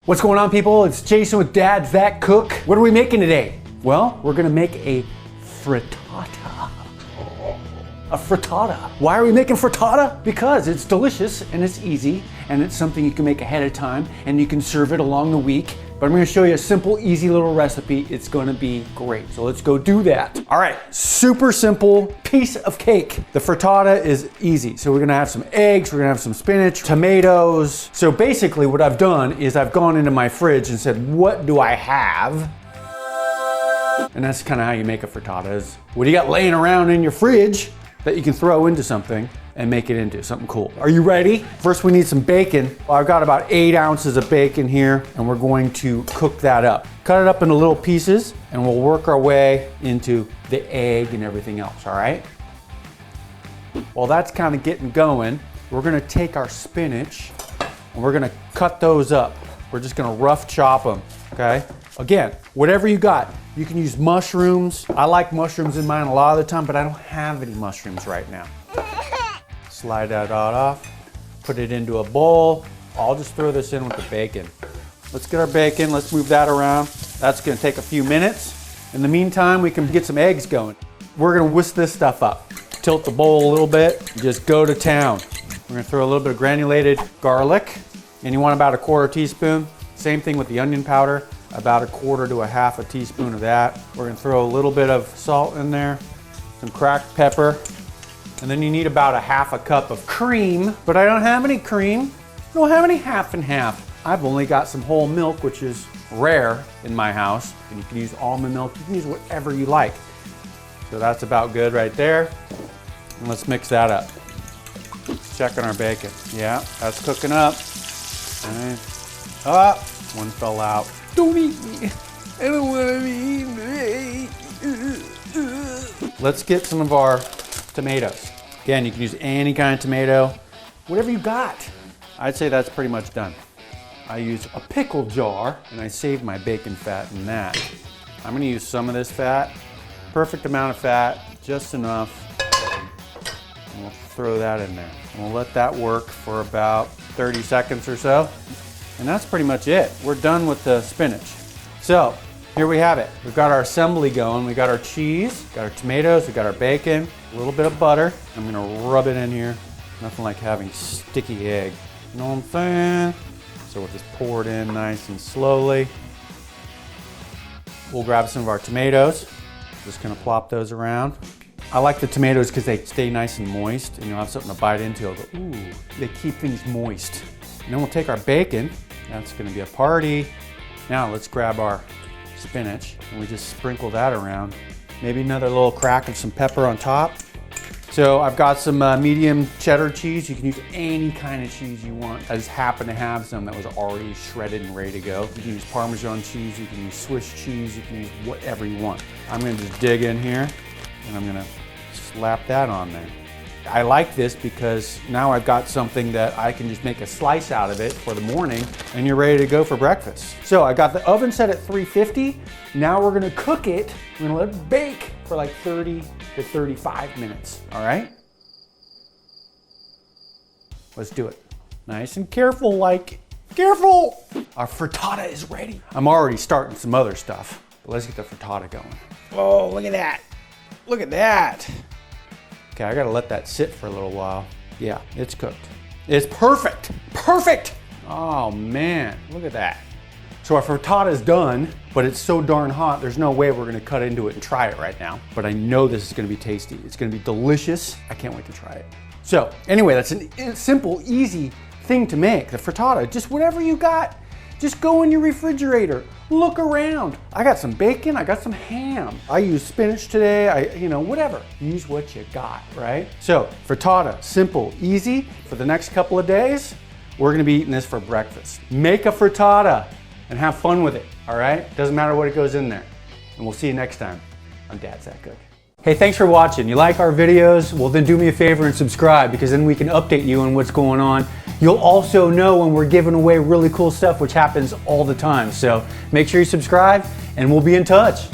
What's going on, people? It's Jason with Dad's That Cook. What are we making today? Well, we're gonna make a frittata. A frittata. Why are we making frittata? Because it's delicious and it's easy and it's something you can make ahead of time and you can serve it along the week. But I'm gonna show you a simple, easy little recipe. It's gonna be great. So let's go do that. All right, super simple piece of cake. The frittata is easy. So we're gonna have some eggs, we're gonna have some spinach, tomatoes. So basically what I've done is I've gone into my fridge and said, what do I have? And that's kind of how you make a frittata is, what do you got laying around in your fridge that you can throw into something and make it into something cool. Are you ready? First we need some bacon. Well, I've got about 8 ounces of bacon here and we're going to cook that up. Cut it up into little pieces and we'll work our way into the egg and everything else, all right? While that's kind of getting going, we're gonna take our spinach and we're gonna cut those up. We're just gonna rough chop them, okay? Again, whatever you got. You can use mushrooms. I like mushrooms in mine a lot of the time, but I don't have any mushrooms right now. Slide that out off, put it into a bowl. I'll just throw this in with the bacon. Let's get our bacon, let's move that around. That's gonna take a few minutes. In the meantime, we can get some eggs going. We're gonna whisk this stuff up. Tilt the bowl a little bit, just go to town. We're gonna throw a little bit of granulated garlic, and you want about 1/4 teaspoon. Same thing with the onion powder, about 1/4 to 1/2 teaspoon of that. We're gonna throw a little bit of salt in there, some cracked pepper, and then you need about 1/2 cup of cream, but I don't have any cream. I don't have any half and half. I've only got some whole milk, which is rare in my house, and you can use almond milk, you can use whatever you like. So that's about good right there. And let's mix that up. Checking our bacon. Yeah, that's cooking up. All right. Ah, one fell out. Don't eat me. I don't want to be eaten. Let's get some of our tomatoes. Again, you can use any kind of tomato, whatever you got. I'd say that's pretty much done. I use a pickle jar and I save my bacon fat in that. I'm gonna use some of this fat, perfect amount of fat, just enough. And we'll throw that in there. And we'll let that work for about 30 seconds or so. And that's pretty much it. We're done with the spinach. So here we have it. We've got our assembly going. We got our cheese, got our tomatoes, we got our bacon, a little bit of butter. I'm gonna rub it in here. Nothing like having sticky egg. You know what I'm saying? So we'll just pour it in nice and slowly. We'll grab some of our tomatoes. Just gonna plop those around. I like the tomatoes because they stay nice and moist and you'll have something to bite into. I'll go, ooh, they keep things moist. And then we'll take our bacon. That's gonna be a party. Now let's grab our spinach and we just sprinkle that around. Maybe another little crack of some pepper on top. So I've got some medium cheddar cheese. You can use any kind of cheese you want. I just happen to have some that was already shredded and ready to go. You can use Parmesan cheese, you can use Swiss cheese, you can use whatever you want. I'm gonna just dig in here and I'm gonna slap that on there. I like this because now I've got something that I can just make a slice out of it for the morning and you're ready to go for breakfast. So I got the oven set at 350. Now we're gonna cook it. We're gonna let it bake for like 30 to 35 minutes, all right? Let's do it. Nice and careful, like, careful! Our frittata is ready. I'm already starting some other stuff, but let's get the frittata going. Oh, look at that. Look at that. Okay, I gotta let that sit for a little while. Yeah, it's cooked. It's perfect, perfect! Oh man, look at that. So our frittata is done, but it's so darn hot, there's no way we're gonna cut into it and try it right now. But I know this is gonna be tasty. It's gonna be delicious. I can't wait to try it. So anyway, that's a simple, easy thing to make, the frittata. Just whatever you got, just go in your refrigerator, look around. I got some bacon, I got some ham. I use spinach today, whatever. Use what you got, right? So frittata, simple, easy. For the next couple of days, we're gonna be eating this for breakfast. Make a frittata and have fun with it, all right? Doesn't matter what it goes in there. And we'll see you next time on Dad's That Cook. Hey, thanks for watching. You like our videos? Well, then do me a favor and subscribe because then we can update you on what's going on. You'll also know when we're giving away really cool stuff, which happens all the time. So make sure you subscribe and we'll be in touch.